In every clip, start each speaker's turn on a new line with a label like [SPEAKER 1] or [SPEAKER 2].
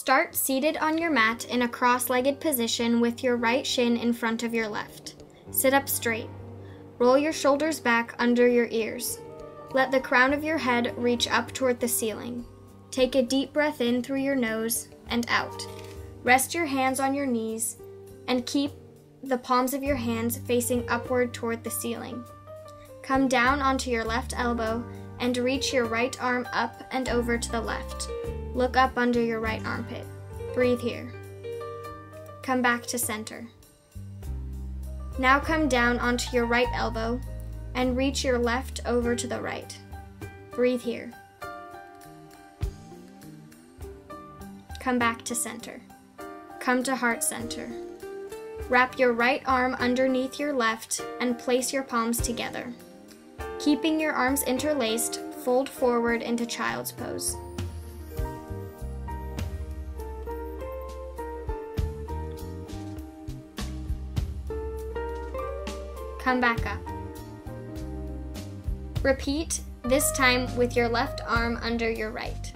[SPEAKER 1] Start seated on your mat in a cross-legged position with your right shin in front of your left. Sit up straight. Roll your shoulders back under your ears. Let the crown of your head reach up toward the ceiling. Take a deep breath in through your nose and out. Rest your hands on your knees and keep the palms of your hands facing upward toward the ceiling. Come down onto your left elbow and reach your right arm up and over to the left. Look up under your right armpit. Breathe here. Come back to center. Now come down onto your right elbow and reach your left over to the right. Breathe here. Come back to center. Come to heart center. Wrap your right arm underneath your left and place your palms together. Keeping your arms interlaced, fold forward into child's pose. Come back up. Repeat, this time with your left arm under your right.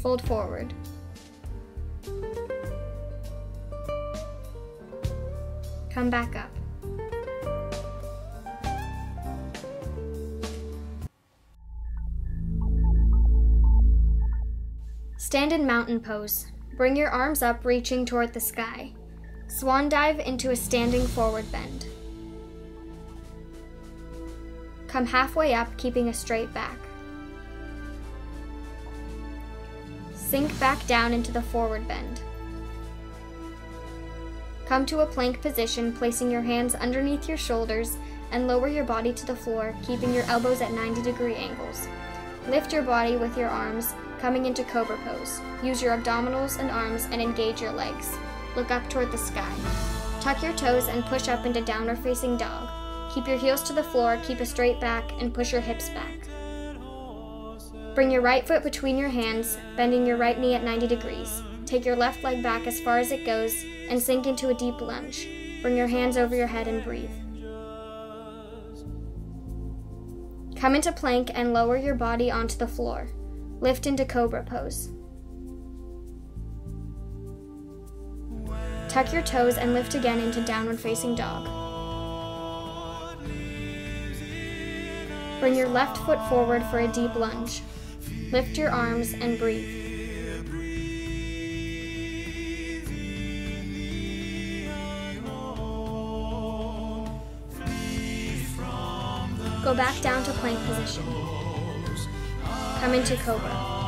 [SPEAKER 1] Fold forward. Come back up. Stand in mountain pose. Bring your arms up, reaching toward the sky. Swan dive into a standing forward bend. Come halfway up, keeping a straight back. Sink back down into the forward bend. Come to a plank position, placing your hands underneath your shoulders and lower your body to the floor, keeping your elbows at 90-degree angles. Lift your body with your arms, coming into cobra pose. Use your abdominals and arms and engage your legs. Look up toward the sky. Tuck your toes and push up into downward facing dog. Keep your heels to the floor, keep a straight back, and push your hips back. Bring your right foot between your hands, bending your right knee at 90 degrees. Take your left leg back as far as it goes and sink into a deep lunge. Bring your hands over your head and breathe. Come into plank and lower your body onto the floor. Lift into cobra pose. Tuck your toes and lift again into downward facing dog. Bring your left foot forward for a deep lunge. Lift your arms and breathe. Go back down to plank position. Come into cobra.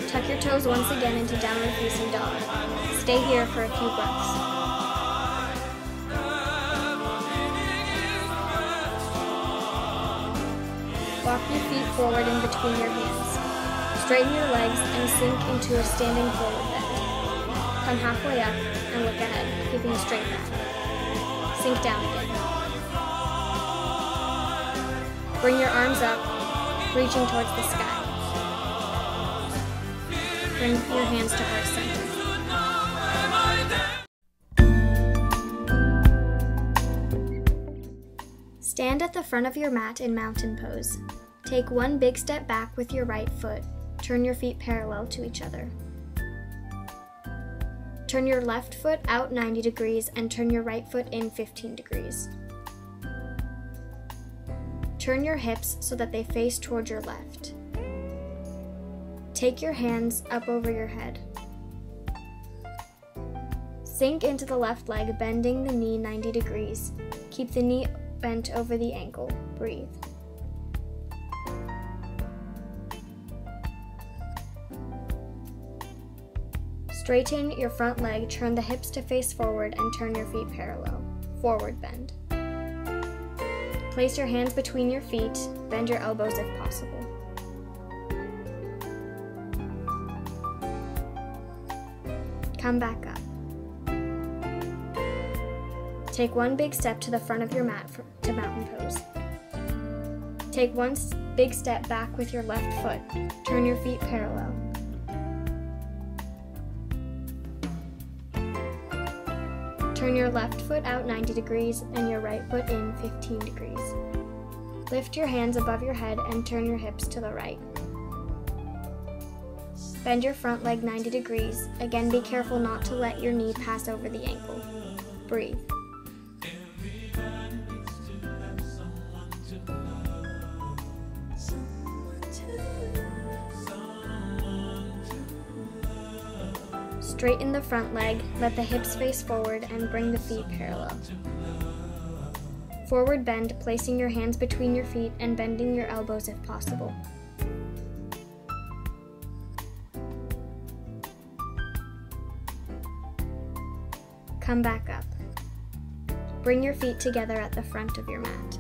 [SPEAKER 1] Tuck your toes once again into downward facing dog. Stay here for a few breaths. Walk your feet forward in between your hands. Straighten your legs and sink into a standing forward bend. Come halfway up and look ahead, keeping a straight back. Sink down again. Bring your arms up, reaching towards the sky. Bring your hands to heart center. Stand at the front of your mat in mountain pose. Take one big step back with your right foot. Turn your feet parallel to each other. Turn your left foot out 90 degrees and turn your right foot in 15 degrees. Turn your hips so that they face toward your left. Take your hands up over your head. Sink into the left leg, bending the knee 90 degrees. Keep the knee bent over the ankle. Breathe. Straighten your front leg, turn the hips to face forward, and turn your feet parallel. Forward bend. Place your hands between your feet, bend your elbows if possible. Come back up. Take one big step to the front of your mat to mountain pose. Take one big step back with your left foot. Turn your feet parallel. Turn your left foot out 90 degrees and your right foot in 15 degrees. Lift your hands above your head and turn your hips to the right. Bend your front leg 90 degrees. Again, be careful not to let your knee pass over the ankle. Breathe. Straighten the front leg, let the hips face forward, and bring the feet parallel. Forward bend, placing your hands between your feet and bending your elbows if possible. Come back up. Bring your feet together at the front of your mat.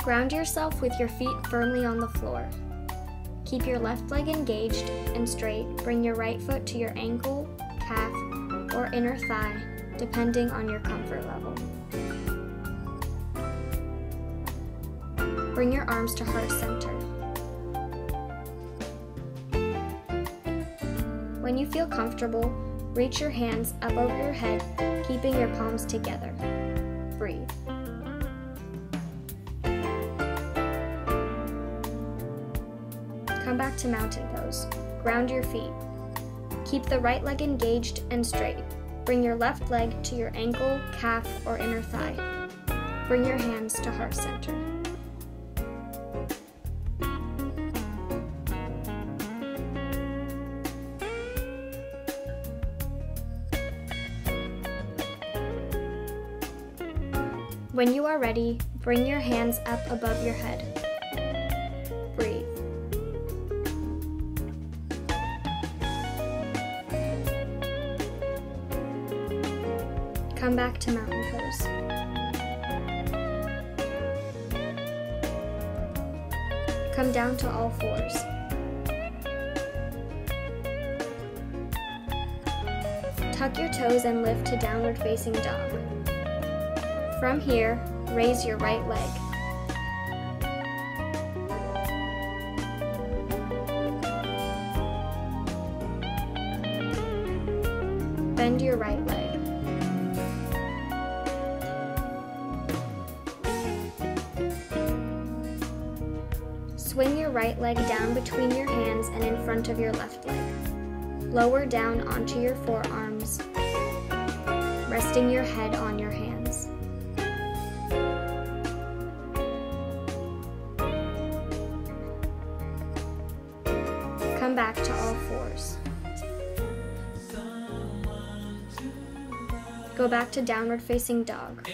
[SPEAKER 1] Ground yourself with your feet firmly on the floor. Keep your left leg engaged and straight. Bring your right foot to your ankle, calf, or inner thigh, depending on your comfort level. Bring your arms to heart center. When you feel comfortable, reach your hands up over your head, keeping your palms together. Breathe. Come back to mountain pose. Ground your feet. Keep the right leg engaged and straight. Bring your left leg to your ankle, calf, or inner thigh. Bring your hands to heart center. When you are ready, bring your hands up above your head. Breathe. Come back to mountain pose. Come down to all fours. Tuck your toes and lift to downward facing dog. From here, raise your right leg. Bend your right leg. Swing your right leg down between your hands and in front of your left leg. Lower down onto your forearms, resting your head on your hands. Come back to all fours. Go back to downward facing dog.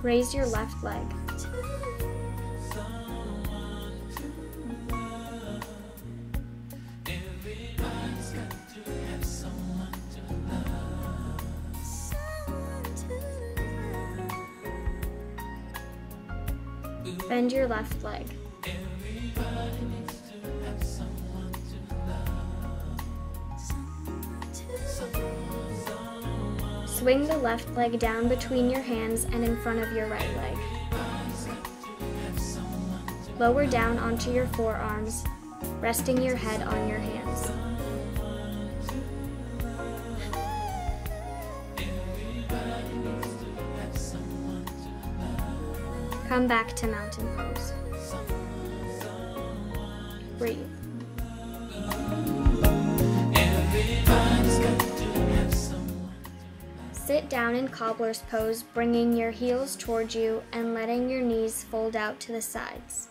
[SPEAKER 1] Raise your left leg. Bend your left leg. Swing the left leg down between your hands and in front of your right leg. Lower down onto your forearms, resting your head on your hands. Come back to mountain pose. Breathe. Sit down in cobbler's pose, bringing your heels towards you and letting your knees fold out to the sides.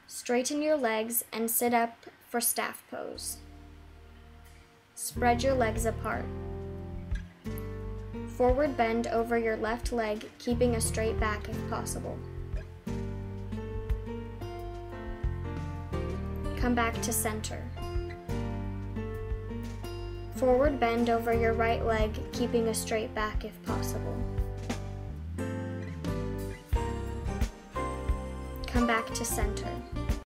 [SPEAKER 1] Straighten your legs and sit up for staff pose. Spread your legs apart. Forward bend over your left leg, keeping a straight back if possible. Come back to center. Forward bend over your right leg, keeping a straight back if possible. Come back to center.